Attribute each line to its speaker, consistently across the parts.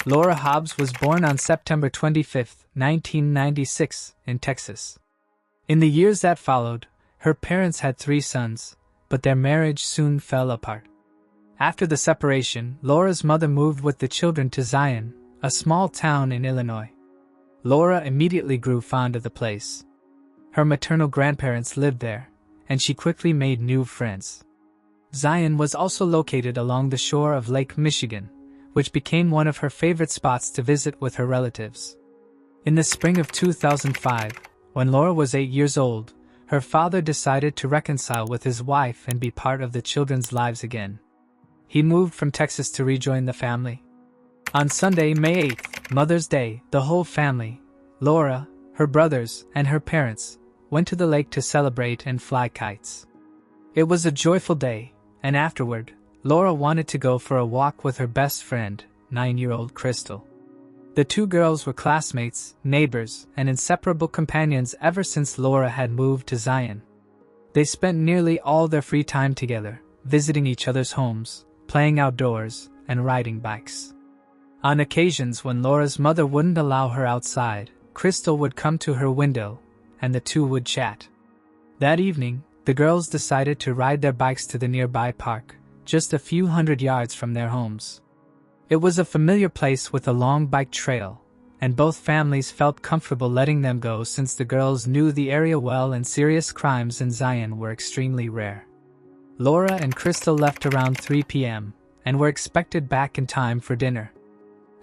Speaker 1: Laura Hobbs was born on September 25, 1996, in Texas. In the years that followed, her parents had 3 sons, but their marriage soon fell apart. After the separation, Laura's mother moved with the children to Zion, a small town in Illinois. Laura immediately grew fond of the place. Her maternal grandparents lived there, and she quickly made new friends. Zion was also located along the shore of Lake Michigan, which became one of her favorite spots to visit with her relatives. In the spring of 2005, when Laura was 8 years old, her father decided to reconcile with his wife and be part of the children's lives again. He moved from Texas to rejoin the family. On Sunday, May 8th, Mother's Day, the whole family, Laura, her brothers, and her parents, went to the lake to celebrate and fly kites. It was a joyful day, and afterward, Laura wanted to go for a walk with her best friend, 9-year-old Crystal. The 2 girls were classmates, neighbors, and inseparable companions ever since Laura had moved to Zion. They spent nearly all their free time together, visiting each other's homes, playing outdoors, and riding bikes. On occasions when Laura's mother wouldn't allow her outside, Crystal would come to her window, and the 2 would chat. That evening, the girls decided to ride their bikes to the nearby park, just a few hundred yards from their homes. It was a familiar place with a long bike trail, and both families felt comfortable letting them go since the girls knew the area well and serious crimes in Zion were extremely rare. Laura and Crystal left around 3 p.m. and were expected back in time for dinner.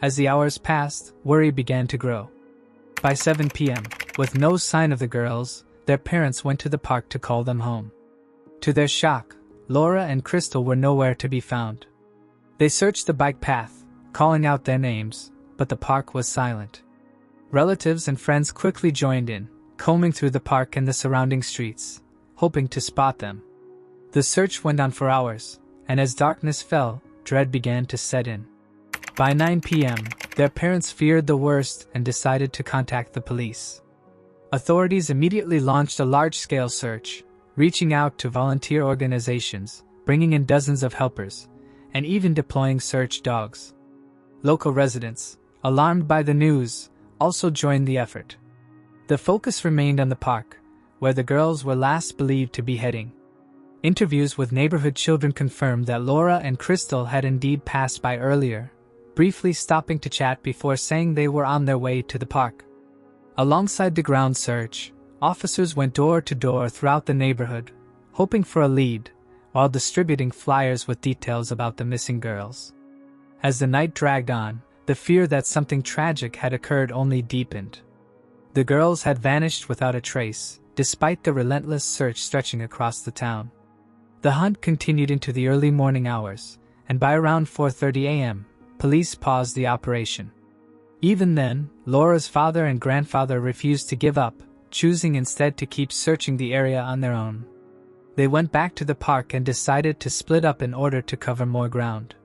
Speaker 1: As the hours passed, worry began to grow. By 7 p.m., with no sign of the girls, their parents went to the park to call them home. To their shock, Laura and Crystal were nowhere to be found. They searched the bike path, calling out their names, but the park was silent. Relatives and friends quickly joined in, combing through the park and the surrounding streets, hoping to spot them. The search went on for hours, and as darkness fell, dread began to set in. By 9 p.m., their parents feared the worst and decided to contact the police. Authorities immediately launched a large-scale search, reaching out to volunteer organizations, bringing in dozens of helpers, and even deploying search dogs. Local residents, alarmed by the news, also joined the effort. The focus remained on the park, where the girls were last believed to be heading. Interviews with neighborhood children confirmed that Laura and Crystal had indeed passed by earlier, briefly stopping to chat before saying they were on their way to the park. Alongside the ground search, officers went door to door throughout the neighborhood, hoping for a lead, while distributing flyers with details about the missing girls. As the night dragged on, the fear that something tragic had occurred only deepened. The girls had vanished without a trace, despite the relentless search stretching across the town. The hunt continued into the early morning hours, and by around 4:30 a.m., police paused the operation. Even then, Laura's father and grandfather refused to give up, choosing instead to keep searching the area on their own. They went back to the park and decided to split up in order to cover more ground.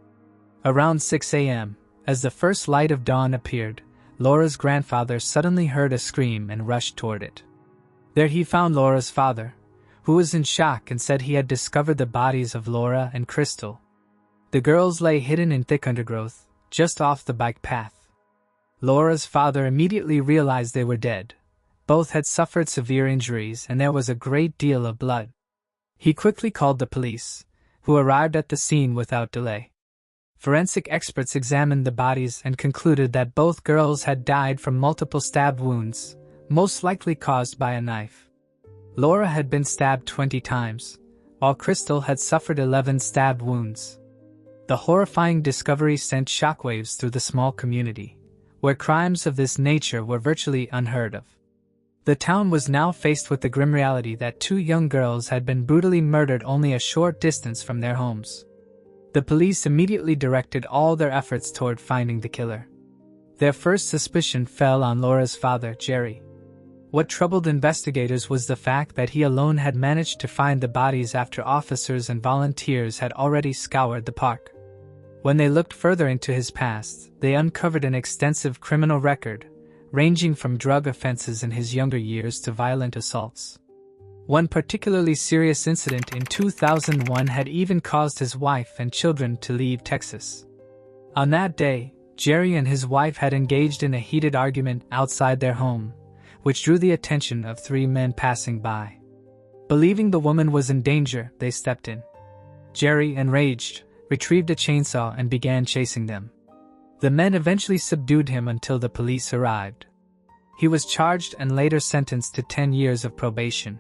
Speaker 1: Around 6 a.m., as the first light of dawn appeared, Laura's grandfather suddenly heard a scream and rushed toward it. There he found Laura's father, who was in shock and said he had discovered the bodies of Laura and Crystal. The girls lay hidden in thick undergrowth, just off the bike path. Laura's father immediately realized they were dead. Both had suffered severe injuries and there was a great deal of blood. He quickly called the police, who arrived at the scene without delay. Forensic experts examined the bodies and concluded that both girls had died from multiple stab wounds, most likely caused by a knife. Laura had been stabbed 20 times, while Crystal had suffered 11 stab wounds. The horrifying discovery sent shockwaves through the small community, where crimes of this nature were virtually unheard of. The town was now faced with the grim reality that 2 young girls had been brutally murdered only a short distance from their homes. The police immediately directed all their efforts toward finding the killer. Their first suspicion fell on Laura's father, Jerry. What troubled investigators was the fact that he alone had managed to find the bodies after officers and volunteers had already scoured the park. When they looked further into his past, they uncovered an extensive criminal record, ranging from drug offenses in his younger years to violent assaults. One particularly serious incident in 2001 had even caused his wife and children to leave Texas. On that day, Jerry and his wife had engaged in a heated argument outside their home, which drew the attention of 3 men passing by. Believing the woman was in danger, they stepped in. Jerry, enraged, retrieved a chainsaw and began chasing them. The men eventually subdued him until the police arrived. He was charged and later sentenced to 10 years of probation.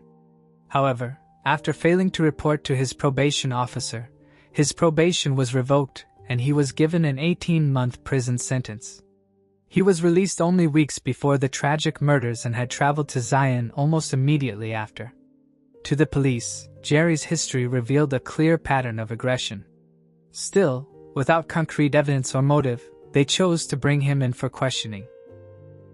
Speaker 1: However, after failing to report to his probation officer, his probation was revoked and he was given an 18-month prison sentence. He was released only weeks before the tragic murders and had traveled to Zion almost immediately after. To the police, Jerry's history revealed a clear pattern of aggression. Still, without concrete evidence or motive, they chose to bring him in for questioning.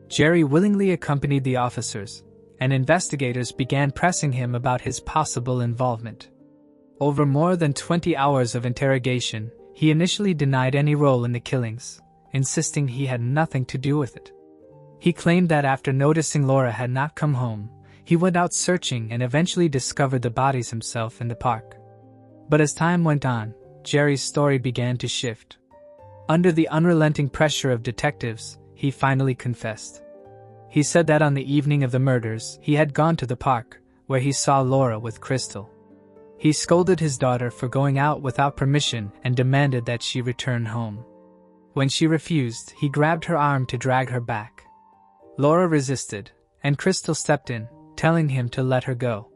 Speaker 1: Jerry willingly accompanied the officers, and investigators began pressing him about his possible involvement. Over more than 20 hours of interrogation, he initially denied any role in the killings, insisting he had nothing to do with it. He claimed that after noticing Laura had not come home, he went out searching and eventually discovered the bodies himself in the park. But as time went on, Jerry's story began to shift. Under the unrelenting pressure of detectives, he finally confessed. He said that on the evening of the murders, he had gone to the park, where he saw Laura with Crystal. He scolded his daughter for going out without permission and demanded that she return home. When she refused, he grabbed her arm to drag her back. Laura resisted, and Crystal stepped in, telling him to let her go.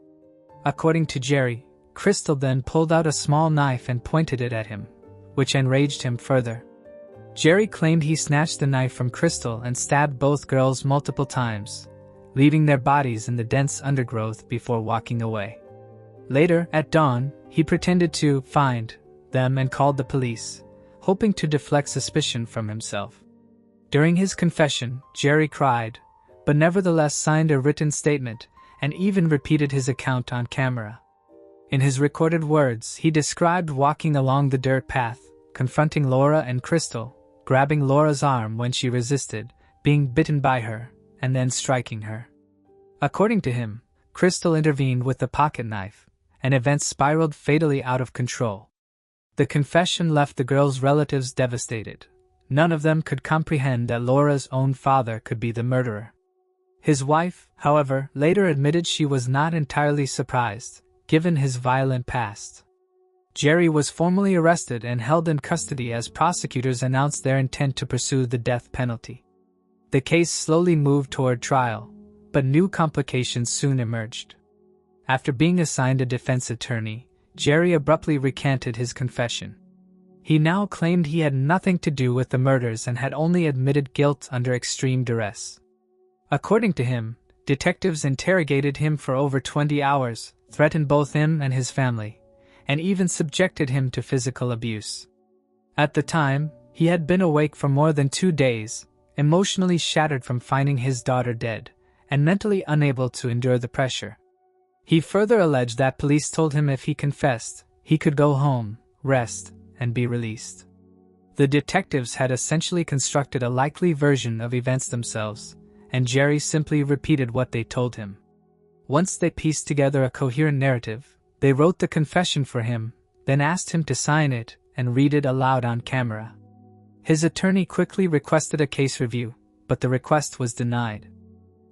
Speaker 1: According to Jerry, Crystal then pulled out a small knife and pointed it at him, which enraged him further. Jerry claimed he snatched the knife from Crystal and stabbed both girls multiple times, leaving their bodies in the dense undergrowth before walking away. Later, at dawn, he pretended to find them and called the police, hoping to deflect suspicion from himself. During his confession, Jerry cried, but nevertheless signed a written statement and even repeated his account on camera. In his recorded words, he described walking along the dirt path, confronting Laura and Crystal, grabbing Laura's arm when she resisted, being bitten by her, and then striking her. According to him, Crystal intervened with the pocket knife, and events spiraled fatally out of control. The confession left the girls' relatives devastated. None of them could comprehend that Laura's own father could be the murderer. His wife, however, later admitted she was not entirely surprised, given his violent past. Jerry was formally arrested and held in custody as prosecutors announced their intent to pursue the death penalty. The case slowly moved toward trial, but new complications soon emerged. After being assigned a defense attorney, Jerry abruptly recanted his confession. He now claimed he had nothing to do with the murders and had only admitted guilt under extreme duress. According to him, detectives interrogated him for over 20 hours, threatened both him and his family, and even subjected him to physical abuse. At the time, he had been awake for more than 2 days, emotionally shattered from finding his daughter dead, and mentally unable to endure the pressure. He further alleged that police told him if he confessed, he could go home, rest, and be released. The detectives had essentially constructed a likely version of events themselves, and Jerry simply repeated what they told him. Once they pieced together a coherent narrative, they wrote the confession for him, then asked him to sign it and read it aloud on camera. His attorney quickly requested a case review, but the request was denied.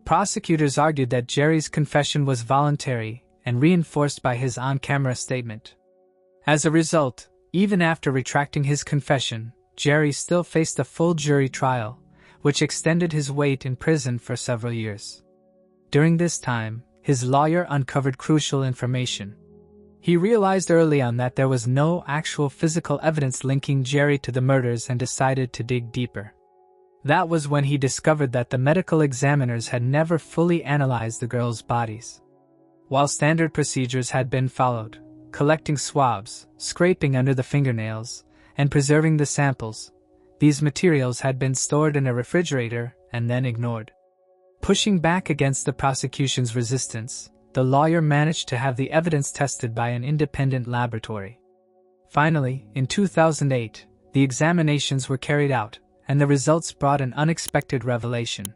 Speaker 1: Prosecutors argued that Jerry's confession was voluntary and reinforced by his on-camera statement. As a result, even after retracting his confession, Jerry still faced a full jury trial, which extended his wait in prison for several years. During this time, his lawyer uncovered crucial information. He realized early on that there was no actual physical evidence linking Jerry to the murders and decided to dig deeper. That was when he discovered that the medical examiners had never fully analyzed the girls' bodies. While standard procedures had been followed, collecting swabs, scraping under the fingernails, and preserving the samples, these materials had been stored in a refrigerator and then ignored. Pushing back against the prosecution's resistance, the lawyer managed to have the evidence tested by an independent laboratory. Finally, in 2008, the examinations were carried out, and the results brought an unexpected revelation.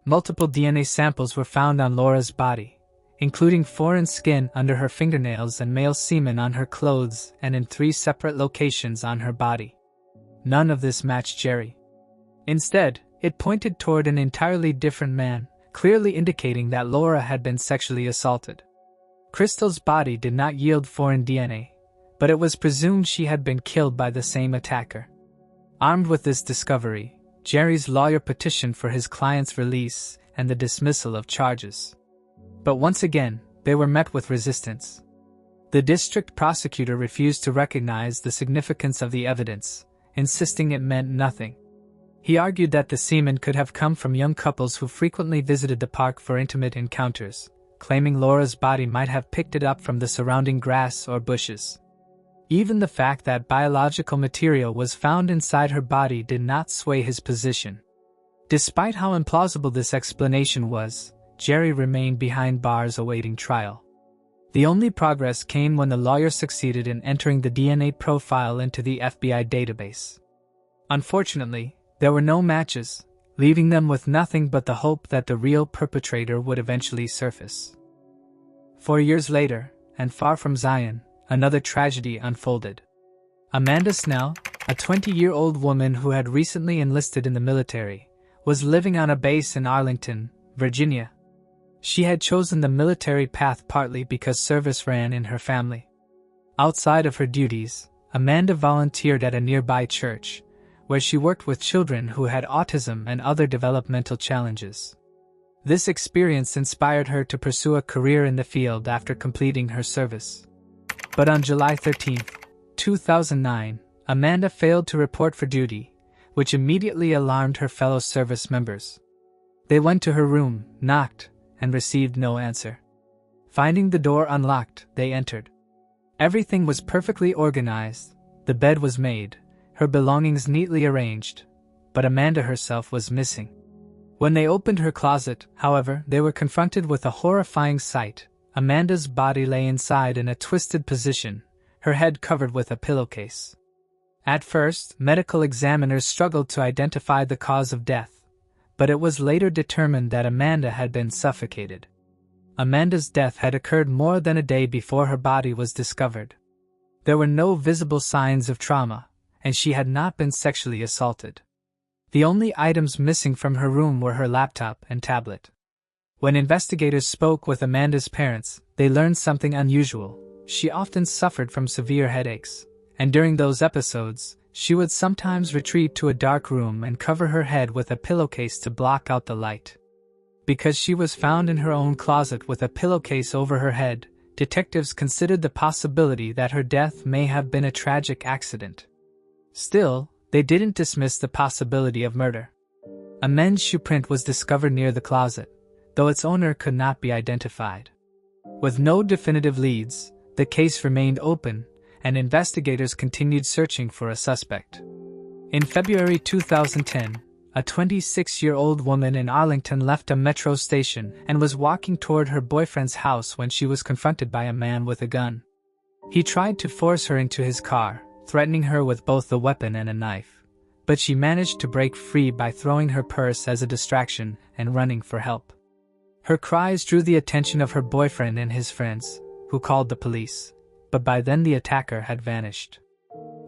Speaker 1: Multiple DNA samples were found on Laura's body, including foreign skin under her fingernails and male semen on her clothes and in 3 separate locations on her body. None of this matched Jerry. Instead, it pointed toward an entirely different man, clearly indicating that Laura had been sexually assaulted. Crystal's body did not yield foreign DNA, but it was presumed she had been killed by the same attacker. Armed with this discovery, Jerry's lawyer petitioned for his client's release and the dismissal of charges. But once again, they were met with resistance. The district prosecutor refused to recognize the significance of the evidence, insisting it meant nothing. He argued that the semen could have come from young couples who frequently visited the park for intimate encounters, claiming Laura's body might have picked it up from the surrounding grass or bushes. Even the fact that biological material was found inside her body did not sway his position. Despite how implausible this explanation was, Jerry remained behind bars awaiting trial. The only progress came when the lawyer succeeded in entering the DNA profile into the FBI database. Unfortunately, there were no matches, leaving them with nothing but the hope that the real perpetrator would eventually surface. 4 years later, and far from Zion, another tragedy unfolded. Amanda Snell, a 20-year-old woman who had recently enlisted in the military, was living on a base in Arlington, Virginia. She had chosen the military path partly because service ran in her family. Outside of her duties, Amanda volunteered at a nearby church, where she worked with children who had autism and other developmental challenges. This experience inspired her to pursue a career in the field after completing her service. But on July 13, 2009, Amanda failed to report for duty, which immediately alarmed her fellow service members. They went to her room, knocked, and received no answer. Finding the door unlocked, they entered. Everything was perfectly organized, the bed was made, her belongings neatly arranged, but Amanda herself was missing. When they opened her closet, however, they were confronted with a horrifying sight. Amanda's body lay inside in a twisted position, her head covered with a pillowcase. At first, medical examiners struggled to identify the cause of death, but it was later determined that Amanda had been suffocated. Amanda's death had occurred more than a day before her body was discovered. There were no visible signs of trauma, and she had not been sexually assaulted. The only items missing from her room were her laptop and tablet. When investigators spoke with Amanda's parents, they learned something unusual. She often suffered from severe headaches, and during those episodes, she would sometimes retreat to a dark room and cover her head with a pillowcase to block out the light. Because she was found in her own closet with a pillowcase over her head, detectives considered the possibility that her death may have been a tragic accident. Still, they didn't dismiss the possibility of murder. A men's shoe print was discovered near the closet, though its owner could not be identified. With no definitive leads, the case remained open, and investigators continued searching for a suspect. In February 2010, a 26-year-old woman in Arlington left a metro station and was walking toward her boyfriend's house when she was confronted by a man with a gun. He tried to force her into his car, threatening her with both the weapon and a knife, but she managed to break free by throwing her purse as a distraction and running for help. Her cries drew the attention of her boyfriend and his friends, who called the police, but by then the attacker had vanished.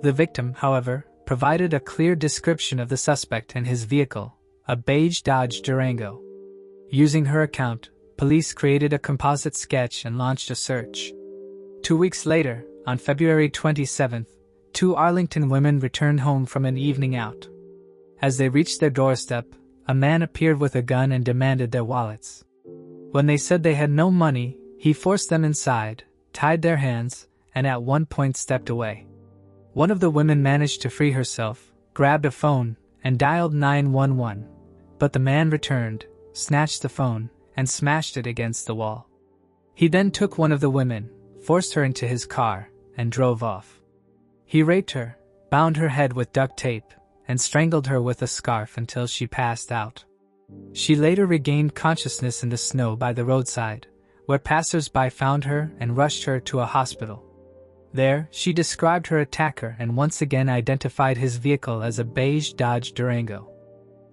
Speaker 1: The victim, however, provided a clear description of the suspect and his vehicle, a beige Dodge Durango. Using her account, police created a composite sketch and launched a search. 2 weeks later, on February 27th, 2 Arlington women returned home from an evening out. As they reached their doorstep, a man appeared with a gun and demanded their wallets. When they said they had no money, he forced them inside, tied their hands, and at one point stepped away. One of the women managed to free herself, grabbed a phone, and dialed 911, but the man returned, snatched the phone, and smashed it against the wall. He then took one of the women, forced her into his car, and drove off. He raped her, bound her head with duct tape, and strangled her with a scarf until she passed out. She later regained consciousness in the snow by the roadside, where passers-by found her and rushed her to a hospital. There, she described her attacker and once again identified his vehicle as a beige Dodge Durango.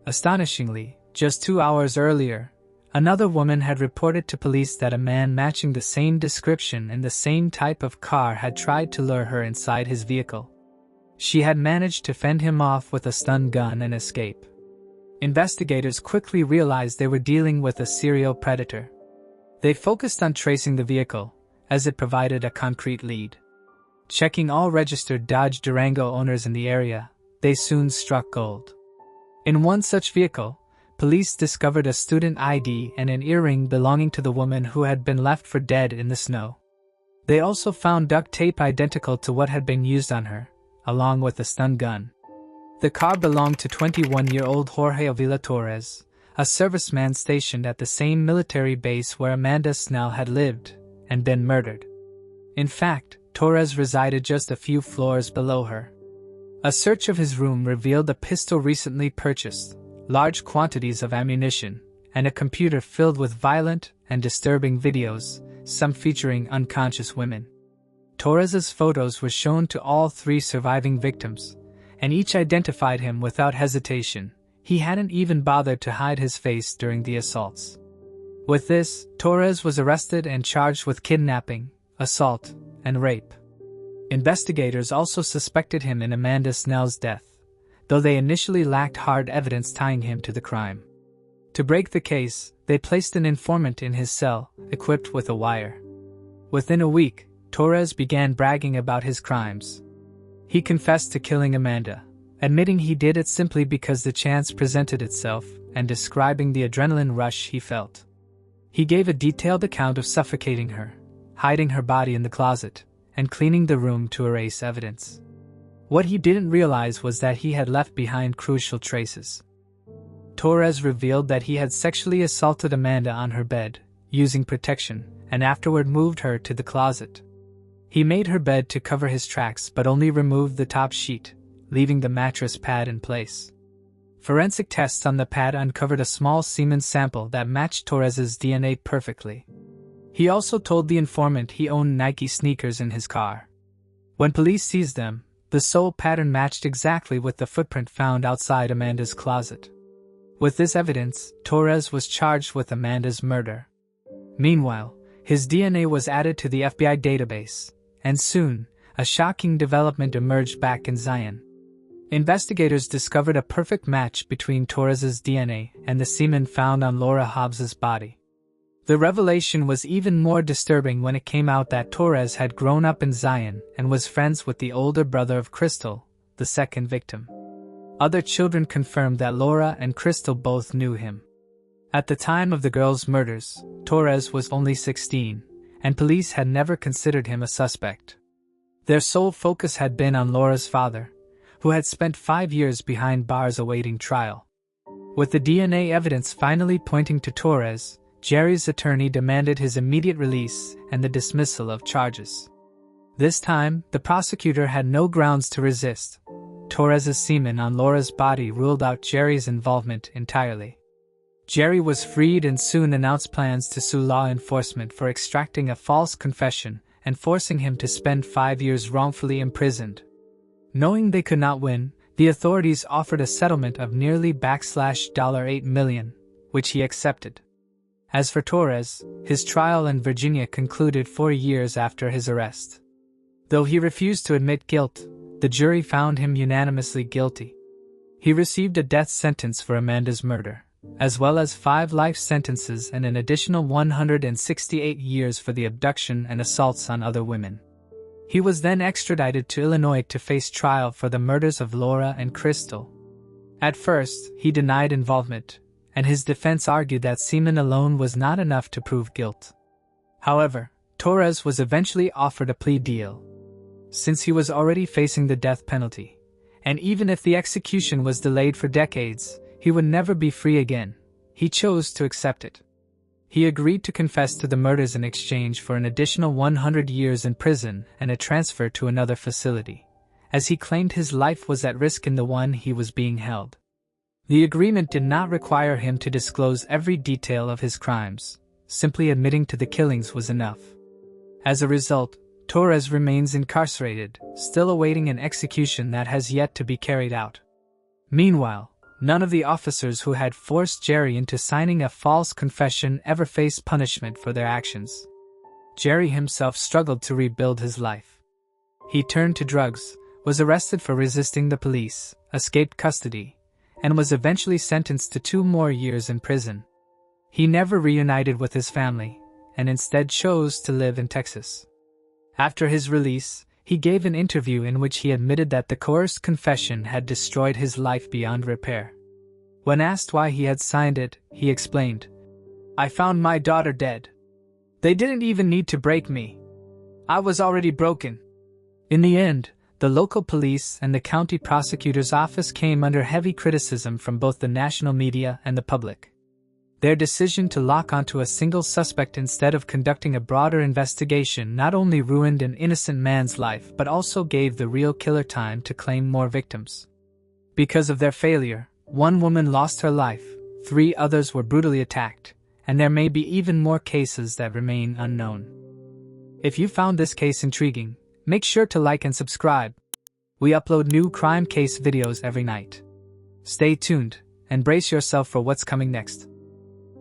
Speaker 1: Astonishingly, just 2 hours earlier, another woman had reported to police that a man matching the same description and the same type of car had tried to lure her inside his vehicle. She had managed to fend him off with a stun gun and escape. Investigators quickly realized they were dealing with a serial predator. They focused on tracing the vehicle, as it provided a concrete lead. Checking all registered Dodge Durango owners in the area, they soon struck gold. In one such vehicle, police discovered a student ID and an earring belonging to the woman who had been left for dead in the snow. They also found duct tape identical to what had been used on her, along with a stun gun. The car belonged to 21-year-old Jorge Avila Torres, a serviceman stationed at the same military base where Amanda Snell had lived and been murdered. In fact, Torres resided just a few floors below her. A search of his room revealed a pistol recently purchased, large quantities of ammunition, and a computer filled with violent and disturbing videos, some featuring unconscious women. Torres's photos were shown to all 3 surviving victims, and each identified him without hesitation. He hadn't even bothered to hide his face during the assaults. With this, Torres was arrested and charged with kidnapping, assault, and rape. Investigators also suspected him in Amanda Snell's death, though they initially lacked hard evidence tying him to the crime. To break the case, they placed an informant in his cell, equipped with a wire. Within a week, Torres began bragging about his crimes. He confessed to killing Amanda, admitting he did it simply because the chance presented itself, and describing the adrenaline rush he felt. He gave a detailed account of suffocating her, hiding her body in the closet, and cleaning the room to erase evidence. What he didn't realize was that he had left behind crucial traces. Torres revealed that he had sexually assaulted Amanda on her bed, using protection, and afterward moved her to the closet. He made her bed to cover his tracks but only removed the top sheet, leaving the mattress pad in place. Forensic tests on the pad uncovered a small semen sample that matched Torres's DNA perfectly. He also told the informant he owned Nike sneakers in his car. When police seized them, the sole pattern matched exactly with the footprint found outside Amanda's closet. With this evidence, Torres was charged with Amanda's murder. Meanwhile, his DNA was added to the FBI database, and soon, a shocking development emerged back in Zion. Investigators discovered a perfect match between Torres's DNA and the semen found on Laura Hobbs's body. The revelation was even more disturbing when it came out that Torres had grown up in Zion and was friends with the older brother of Crystal, the second victim. Other children confirmed that Laura and Crystal both knew him. At the time of the girls' murders, Torres was only 16, and police had never considered him a suspect. Their sole focus had been on Laura's father, who had spent 5 years behind bars awaiting trial. With the DNA evidence finally pointing to Torres, Jerry's attorney demanded his immediate release and the dismissal of charges. This time, the prosecutor had no grounds to resist. Torres's semen on Laura's body ruled out Jerry's involvement entirely. Jerry was freed and soon announced plans to sue law enforcement for extracting a false confession and forcing him to spend 5 years wrongfully imprisoned. Knowing they could not win, the authorities offered a settlement of nearly $8 million, which he accepted. As for Torres, his trial in Virginia concluded 4 years after his arrest. Though he refused to admit guilt, the jury found him unanimously guilty. He received a death sentence for Amanda's murder, as well as 5 life sentences and an additional 168 years for the abduction and assaults on other women. He was then extradited to Illinois to face trial for the murders of Laura and Crystal. At first, he denied involvement, and his defense argued that semen alone was not enough to prove guilt. However, Torres was eventually offered a plea deal. Since he was already facing the death penalty, and even if the execution was delayed for decades, he would never be free again, he chose to accept it. He agreed to confess to the murders in exchange for an additional 100 years in prison and a transfer to another facility, as he claimed his life was at risk in the one he was being held. The agreement did not require him to disclose every detail of his crimes. Simply admitting to the killings was enough. As a result, Torres remains incarcerated, still awaiting an execution that has yet to be carried out. Meanwhile, none of the officers who had forced Jerry into signing a false confession ever faced punishment for their actions. Jerry himself struggled to rebuild his life. He turned to drugs, was arrested for resisting the police, escaped custody, and was eventually sentenced to 2 more years in prison. He never reunited with his family, and instead chose to live in Texas. After his release, he gave an interview in which he admitted that the coerced confession had destroyed his life beyond repair. When asked why he had signed it, he explained, "I found my daughter dead. They didn't even need to break me. I was already broken." In the end, the local police and the county prosecutor's office came under heavy criticism from both the national media and the public. Their decision to lock onto a single suspect instead of conducting a broader investigation not only ruined an innocent man's life but also gave the real killer time to claim more victims. Because of their failure, 1 woman lost her life, 3 others were brutally attacked, and there may be even more cases that remain unknown. If you found this case intriguing, make sure to like and subscribe. We upload new crime case videos every night. Stay tuned and brace yourself for what's coming next.